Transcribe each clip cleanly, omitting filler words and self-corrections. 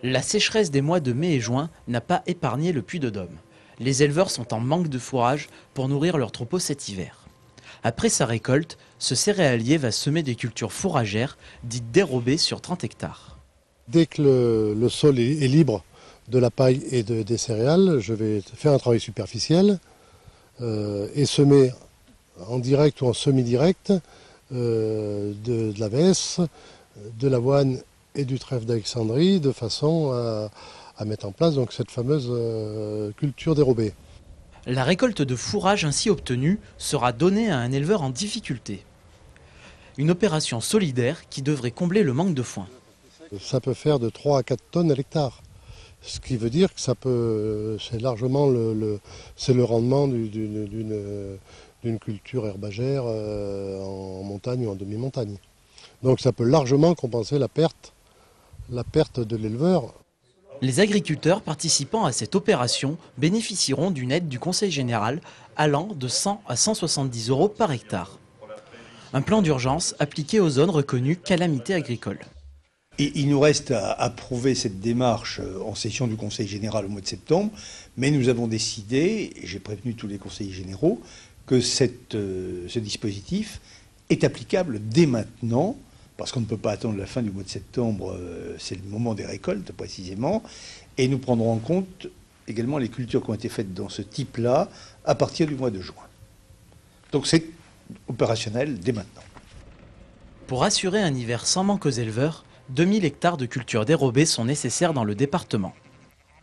La sécheresse des mois de mai et juin n'a pas épargné le Puy-de-Dôme. Les éleveurs sont en manque de fourrage pour nourrir leurs troupeaux cet hiver. Après sa récolte, ce céréalier va semer des cultures fourragères, dites dérobées sur 30 hectares. Dès que le sol est libre de la paille et des céréales, je vais faire un travail superficiel et semer en direct ou en semi-direct de l'avesse, de l'avoine et du trèfle d'Alexandrie, de façon à mettre en place donc, cette fameuse culture dérobée. La récolte de fourrage ainsi obtenue sera donnée à un éleveur en difficulté. Une opération solidaire qui devrait combler le manque de foin. Ça peut faire de 3 à 4 tonnes à l'hectare. Ce qui veut dire que c'est largement le rendement d'une culture herbagère en montagne ou en demi-montagne. Donc ça peut largement compenser la perte de l'éleveur. Les agriculteurs participant à cette opération bénéficieront d'une aide du Conseil général allant de 100 à 170 € par hectare. Un plan d'urgence appliqué aux zones reconnues calamités agricoles. Et il nous reste à approuver cette démarche en session du Conseil général au mois de septembre, mais nous avons décidé, et j'ai prévenu tous les conseillers généraux, que ce dispositif est applicable dès maintenant, parce qu'on ne peut pas attendre la fin du mois de septembre, c'est le moment des récoltes précisément, et nous prendrons en compte également les cultures qui ont été faites dans ce type-là à partir du mois de juin. Donc c'est opérationnel dès maintenant. Pour assurer un hiver sans manque aux éleveurs, 2000 hectares de cultures dérobées sont nécessaires dans le département.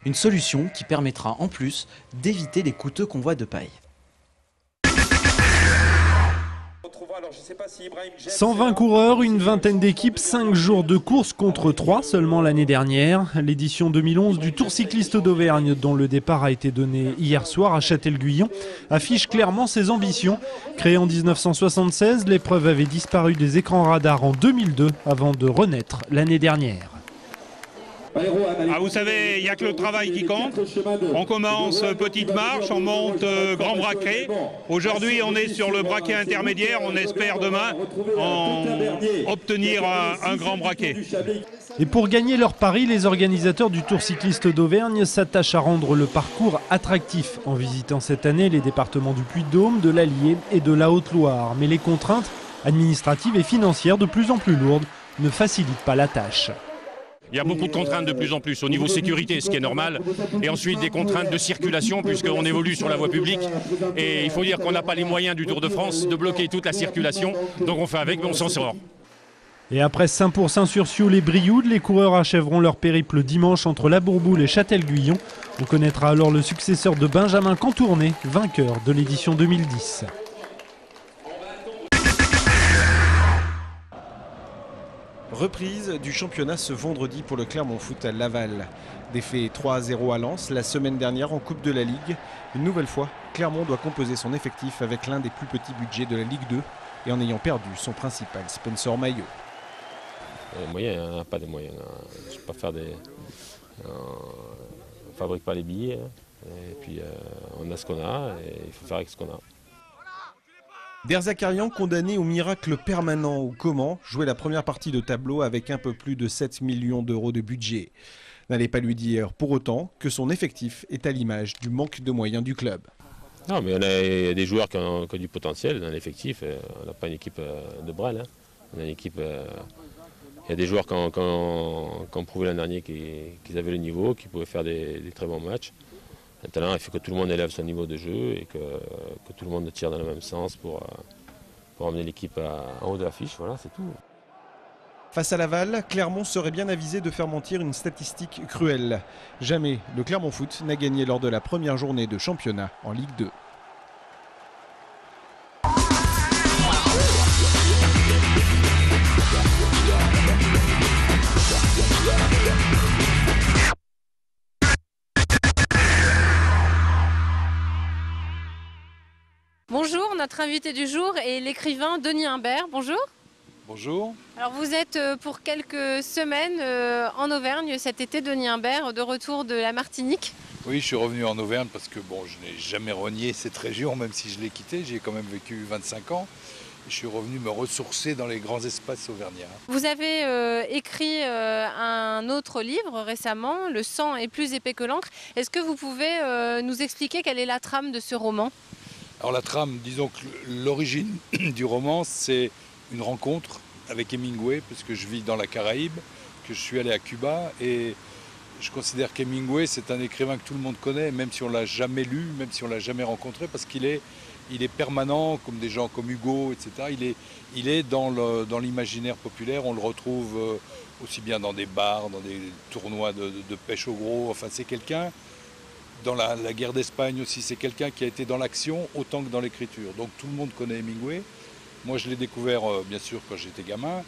Une solution qui permettra en plus d'éviter les coûteux convois de paille. 120 coureurs, une vingtaine d'équipes, 5 jours de course contre 3 seulement l'année dernière. L'édition 2011 du Tour cycliste d'Auvergne, dont le départ a été donné hier soir à Châtel-Guyon, affiche clairement ses ambitions. Créée en 1976, l'épreuve avait disparu des écrans radars en 2002 avant de renaître l'année dernière. Ah, vous savez, il n'y a que le travail qui compte. On commence petite marche, on monte grand braquet. Aujourd'hui, on est sur le braquet intermédiaire. On espère demain obtenir un grand braquet. Et pour gagner leur pari, les organisateurs du Tour cycliste d'Auvergne s'attachent à rendre le parcours attractif en visitant cette année les départements du Puy-de-Dôme, de l'Allier et de la Haute-Loire. Mais les contraintes administratives et financières de plus en plus lourdes ne facilitent pas la tâche. Il y a beaucoup de contraintes de plus en plus au niveau sécurité, ce qui est normal. Et ensuite des contraintes de circulation, puisqu'on évolue sur la voie publique. Et il faut dire qu'on n'a pas les moyens du Tour de France de bloquer toute la circulation. Donc on fait avec, mais on s'en sort. Et après Saint-Pourçain-sur-Sioule et Brioude, les coureurs achèveront leur périple dimanche entre La Bourboule et Châtel-Guyon. On connaîtra alors le successeur de Benjamin Cantourné, vainqueur de l'édition 2010. Reprise du championnat ce vendredi pour le Clermont Foot à Laval. Défait 3-0 à Lens la semaine dernière en Coupe de la Ligue. Une nouvelle fois, Clermont doit composer son effectif avec l'un des plus petits budgets de la Ligue 2 et en ayant perdu son principal sponsor maillot. Les moyens, on n'a pas de moyens. Je peux pas faire on fabrique pas les billets. Et puis on a ce qu'on a et il faut faire avec ce qu'on a. Derzakarian condamné au miracle permanent ou comment jouer la première partie de tableau avec un peu plus de 7 millions d'euros de budget. N'allez pas lui dire pour autant que son effectif est à l'image du manque de moyens du club. Non, mais il y a des joueurs qui ont du potentiel dans l'effectif. On n'a pas une équipe de Brel. Hein. On a une équipe. Il y a des joueurs qui ont prouvé l'an dernier qu'ils avaient le niveau, qu'ils pouvaient faire des très bons matchs. Maintenant, il faut que tout le monde élève son niveau de jeu et que tout le monde tire dans le même sens pour emmener l'équipe en haut de l'affiche. Voilà, c'est tout. Face à Laval, Clermont serait bien avisé de faire mentir une statistique cruelle. Jamais le Clermont Foot n'a gagné lors de la première journée de championnat en Ligue 2. Bonjour, notre invité du jour est l'écrivain Denis Imbert. Bonjour. Bonjour. Alors vous êtes pour quelques semaines en Auvergne cet été, Denis Imbert, de retour de la Martinique. Oui, je suis revenu en Auvergne parce que bon, je n'ai jamais renié cette région, même si je l'ai quittée. J'y ai quand même vécu 25 ans. Je suis revenu me ressourcer dans les grands espaces auvergnats. Vous avez écrit un autre livre récemment, Le sang est plus épais que l'encre. Est-ce que vous pouvez nous expliquer quelle est la trame de ce roman? Alors la trame, disons que l'origine du roman, c'est une rencontre avec Hemingway, puisque je vis dans la Caraïbe, que je suis allé à Cuba, et je considère qu'Hemingway, c'est un écrivain que tout le monde connaît, même si on ne l'a jamais lu, même si on ne l'a jamais rencontré, parce qu'il est permanent, comme des gens comme Hugo, etc. Il est dans l'imaginaire populaire, on le retrouve aussi bien dans des bars, dans des tournois de pêche au gros. Enfin, c'est quelqu'un, dans la guerre d'Espagne aussi, c'est quelqu'un qui a été dans l'action autant que dans l'écriture. Donc tout le monde connaît Hemingway. Moi, je l'ai découvert, bien sûr, quand j'étais gamin.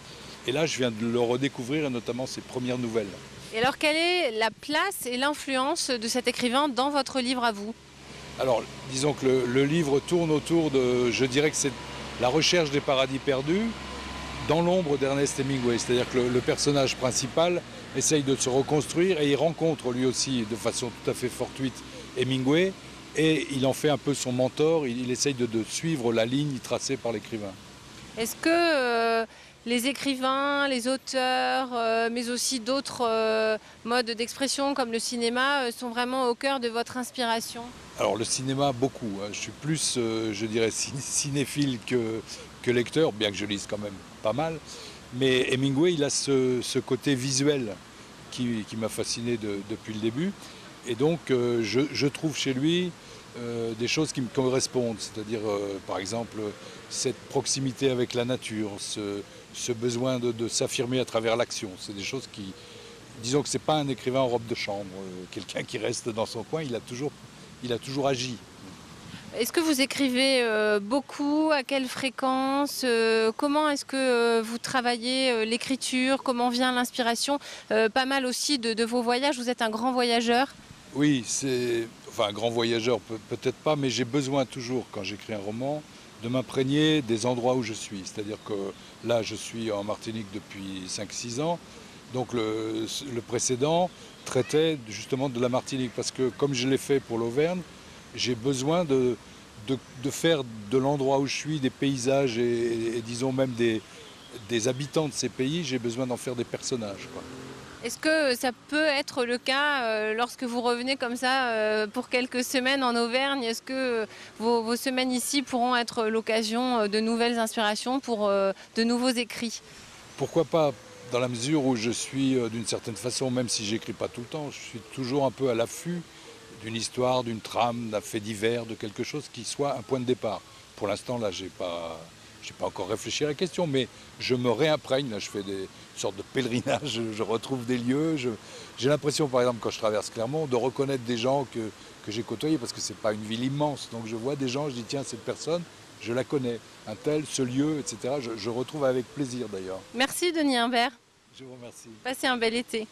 Et là, je viens de le redécouvrir, et notamment ses premières nouvelles. Et alors, quelle est la place et l'influence de cet écrivain dans votre livre à vous? Alors, disons que le livre tourne autour de, je dirais que c'est la recherche des paradis perdus dans l'ombre d'Ernest Hemingway. C'est-à-dire que le personnage principal essaye de se reconstruire et il rencontre lui aussi de façon tout à fait fortuite Hemingway et il en fait un peu son mentor, il essaye de suivre la ligne tracée par l'écrivain. Est-ce que les écrivains, les auteurs, mais aussi d'autres modes d'expression comme le cinéma sont vraiment au cœur de votre inspiration? Alors le cinéma, beaucoup. Je suis plus, je dirais, cinéphile que lecteur, bien que je lise quand même pas mal. Mais Hemingway, il a ce côté visuel qui m'a fasciné depuis le début. Et donc je trouve chez lui des choses qui me correspondent. C'est-à-dire, par exemple, cette proximité avec la nature, ce besoin de s'affirmer à travers l'action. C'est des choses qui... Disons que ce n'est pas un écrivain en robe de chambre. Quelqu'un qui reste dans son coin, il a toujours agi. Est-ce que vous écrivez beaucoup? À quelle fréquence? Comment est-ce que vous travaillez l'écriture? Comment vient l'inspiration? Pas mal aussi de vos voyages. Vous êtes un grand voyageur. Oui, enfin un grand voyageur peut-être pas, mais j'ai besoin toujours, quand j'écris un roman, de m'imprégner des endroits où je suis. C'est-à-dire que là, je suis en Martinique depuis 5-6 ans. Donc le précédent traitait justement de la Martinique, parce que comme je l'ai fait pour l'Auvergne, j'ai besoin de faire de l'endroit où je suis, des paysages et disons même des habitants de ces pays, j'ai besoin d'en faire des personnages, quoi. Est-ce que ça peut être le cas lorsque vous revenez comme ça pour quelques semaines en Auvergne? Est-ce que vos semaines ici pourront être l'occasion de nouvelles inspirations pour de nouveaux écrits? Pourquoi pas, dans la mesure où je suis d'une certaine façon, même si j'écris pas tout le temps, je suis toujours un peu à l'affût d'une histoire, d'une trame, d'un fait divers, de quelque chose qui soit un point de départ. Pour l'instant, là, j'ai pas encore réfléchi à la question, mais je me réimprègne, là, je fais des sortes de pèlerinages, je retrouve des lieux. J'ai l'impression, par exemple, quand je traverse Clermont, de reconnaître des gens que j'ai côtoyés, parce que c'est pas une ville immense. Donc je vois des gens, je dis, tiens, cette personne, je la connais. Un tel, ce lieu, etc. Je retrouve avec plaisir, d'ailleurs. Merci, Denis Imbert. Je vous remercie. Passez un bel été.